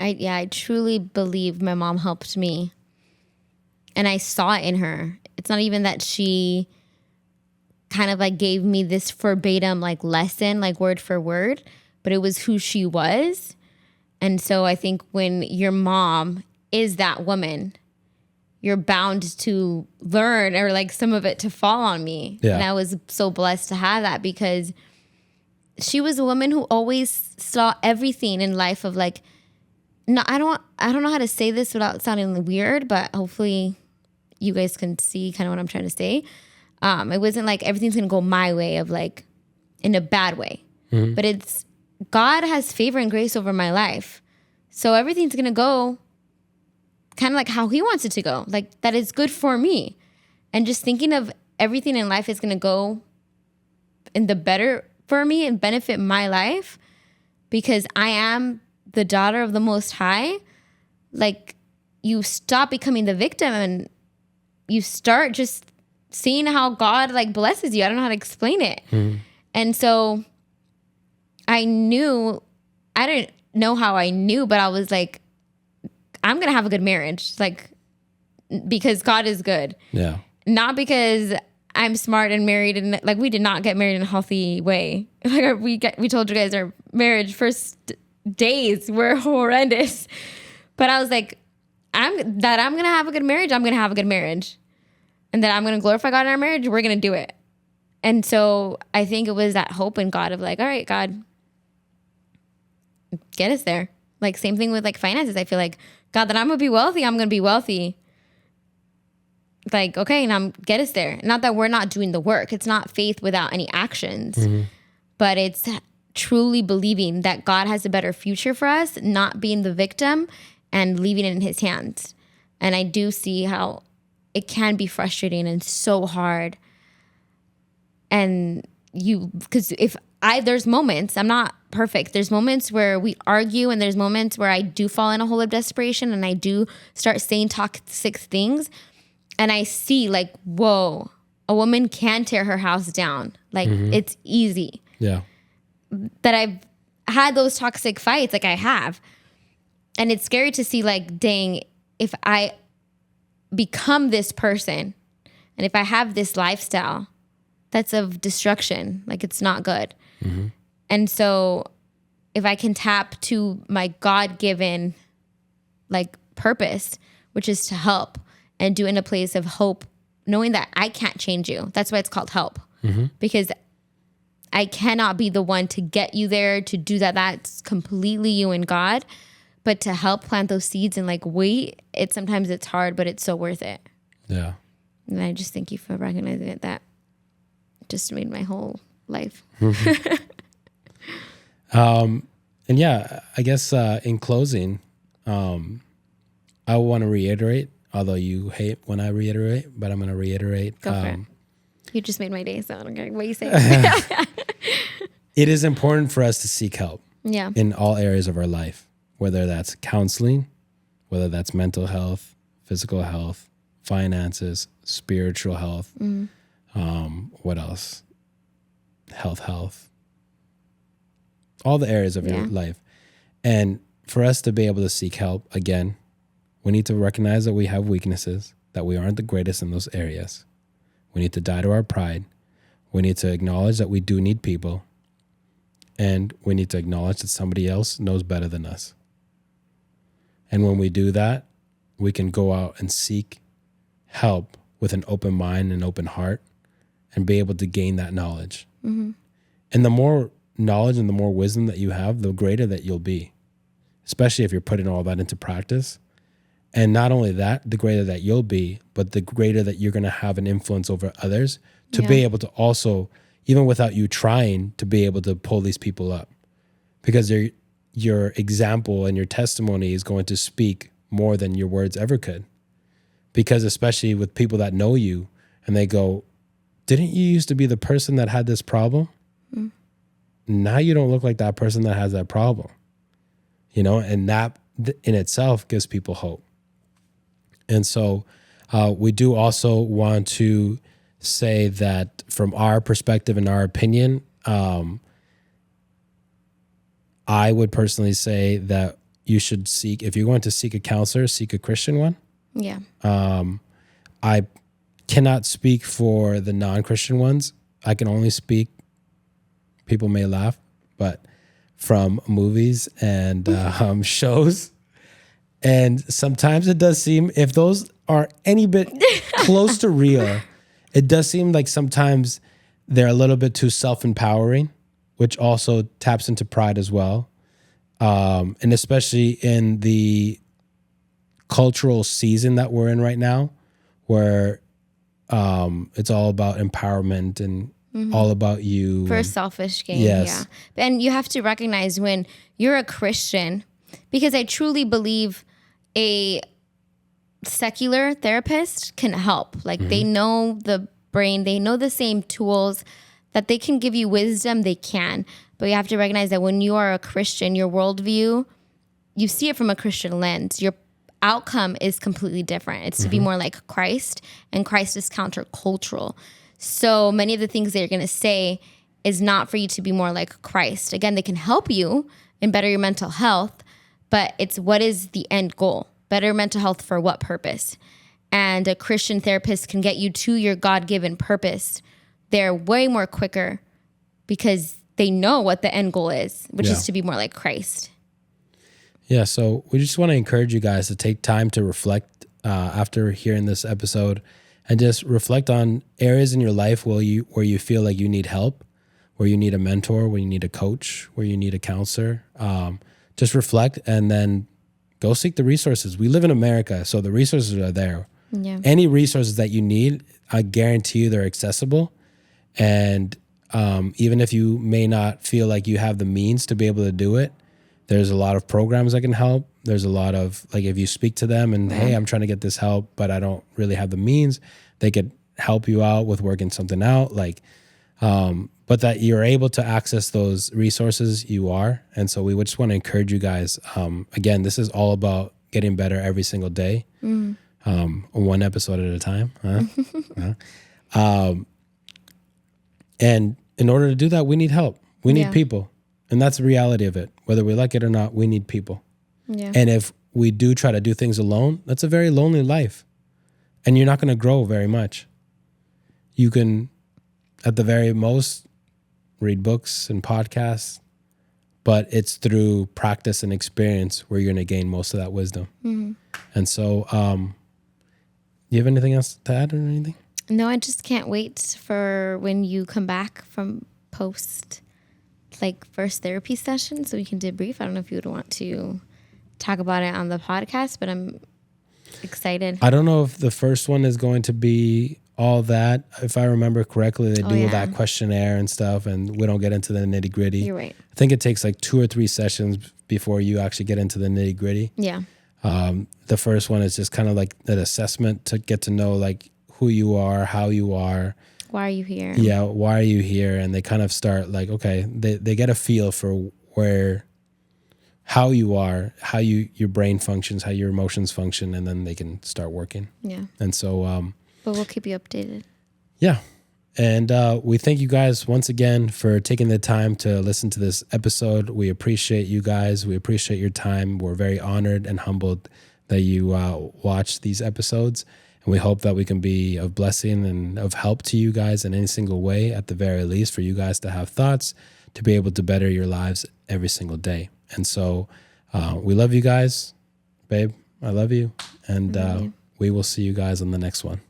I truly believe my mom helped me. And I saw it in her. It's not even that she kind of like gave me this verbatim like lesson, like word for word, but it was who she was. And so I think when your mom is that woman, you're bound to learn or like some of it to fall on me. Yeah. And I was so blessed to have that because she was a woman who always saw everything in life of like, no, I don't know how to say this without sounding weird, but hopefully you guys can see kind of what I'm trying to say. It wasn't like everything's going to go my way of like in a bad way, but it's God has favor and grace over my life. So everything's going to go kind of like how he wants it to go, like that is good for me. And just thinking of everything in life is going to go in the better for me and benefit my life because I am the daughter of the Most High. Like you stop becoming the victim and you start just seeing how God like blesses you. I don't know how to explain it. And so I didn't know how I knew, but I was like, I'm going to have a good marriage. Like, because God is good. Yeah. Not because I'm smart and married and like, we did not get married in a healthy way. Like we told you guys our marriage first days were horrendous, but I was like, I'm going to have a good marriage. I'm going to have a good marriage and that I'm going to glorify God in our marriage. We're going to do it. And so I think it was that hope in God of like, all right, God, get us there. Like same thing with like finances. I feel like God, that I'm going to be wealthy. I'm going to be wealthy. Like, okay, now get us there. Not that we're not doing the work. It's not faith without any actions, but it's truly believing that God has a better future for us, not being the victim and leaving it in his hands. And I do see how it can be frustrating and so hard. And because if there's moments, I'm not perfect. There's moments where we argue, and there's moments where I do fall in a hole of desperation and I do start saying toxic things. And I see like, whoa, a woman can tear her house down. Like it's easy. Yeah. That I've had those toxic fights, like I have. And it's scary to see like, dang, if I become this person and if I have this lifestyle that's of destruction, like it's not good. And so if I can tap to my God-given like purpose, which is to help and do in a place of hope, knowing that I can't change you. That's why it's called help. Because I cannot be the one to get you there to do that. That's completely you and God. But to help plant those seeds and like wait, sometimes it's hard, but it's so worth it. Yeah. And I just thank you for recognizing it. That just made my whole life. And yeah, I guess in closing, I want to reiterate, although you hate when I reiterate, but I'm going to reiterate. Go for it. You just made my day, so I don't care what you say. It is important for us to seek help in all areas of our life, whether that's counseling, whether that's mental health, physical health, finances, spiritual health. What else? Health. All the areas of your life. And for us to be able to seek help, again, we need to recognize that we have weaknesses, that we aren't the greatest in those areas. We need to die to our pride. We need to acknowledge that we do need people. And we need to acknowledge that somebody else knows better than us. And when we do that, we can go out and seek help with an open mind and open heart and be able to gain that knowledge. And the more knowledge and the more wisdom that you have, the greater that you'll be, especially if you're putting all that into practice. And not only that, the greater that you'll be, but the greater that you're going to have an influence over others to be able to also, even without you trying, to be able to pull these people up. Because your example and your testimony is going to speak more than your words ever could. Because especially with people that know you and they go, didn't you used to be the person that had this problem? Now you don't look like that person that has that problem. You know, and that in itself gives people hope. And so we do also want to say that from our perspective and our opinion, I would personally say that you should seek, if you're going to seek a counselor, seek a Christian one. Yeah. I cannot speak for the non-Christian ones. I can only speak, people may laugh, but from movies and shows. And sometimes it does seem, if those are any bit close to real, it does seem like sometimes they're a little bit too self-empowering, which also taps into pride as well. And especially in the cultural season that we're in right now, where it's all about empowerment and all about you. For a selfish gain, yes. Yeah. And you have to recognize when you're a Christian, because I truly believe a secular therapist can help. Like they know the brain, they know the same tools that they can give you wisdom, they can. But you have to recognize that when you are a Christian, your worldview, you see it from a Christian lens. Your outcome is completely different. It's to be more like Christ, and Christ is countercultural. So many of the things they're going to say is not for you to be more like Christ. Again, they can help you and better your mental health, but it's what is the end goal? Better mental health for what purpose? And a Christian therapist can get you to your God-given purpose. They're way more quicker because they know what the end goal is, which is to be more like Christ. Yeah, so we just want to encourage you guys to take time to reflect after hearing this episode, and just reflect on areas in your life where you feel like you need help, where you need a mentor, where you need a coach, where you need a counselor. Just reflect and then go seek the resources. We live in America, so the resources are there. Yeah. Any resources that you need, I guarantee you they're accessible. And even if you may not feel like you have the means to be able to do it, there's a lot of programs that can help. There's a lot of, like, if you speak to them and, hey, I'm trying to get this help, but I don't really have the means, they could help you out with working something out. Like, But that you're able to access those resources, you are. And so we would just want to encourage you guys. Again, this is all about getting better every single day, one episode at a time. And in order to do that, we need help. We need people. And that's the reality of it. Whether we like it or not, we need people. Yeah. And if we do try to do things alone, that's a very lonely life. And you're not going to grow very much. You can, at the very most, read books and podcasts, but it's through practice and experience where you're going to gain most of that wisdom. And so, do you have anything else to add or anything? No, I just can't wait for when you come back from post, like, first therapy session so we can debrief. I don't know if you would want to talk about it on the podcast, but I'm excited. I don't know if the first one is going to be all that. If I remember correctly, they do that questionnaire and stuff, and we don't get into the nitty gritty. You're right. I think it takes like 2 or 3 sessions before you actually get into the nitty gritty. Yeah. The first one is just kind of like an assessment to get to know like who you are, how you are. Why are you here? Yeah, why are you here? And they kind of start like, okay, they get a feel for how you are, how your brain functions, how your emotions function, and then they can start working. Yeah. And so, but we'll keep you updated. Yeah. And we thank you guys once again for taking the time to listen to this episode. We appreciate you guys. We appreciate your time. We're very honored and humbled that you watch these episodes. And we hope that we can be of blessing and of help to you guys in any single way, at the very least, for you guys to have thoughts, to be able to better your lives every single day. And so we love you guys. Babe, I love you. And we will see you guys on the next one.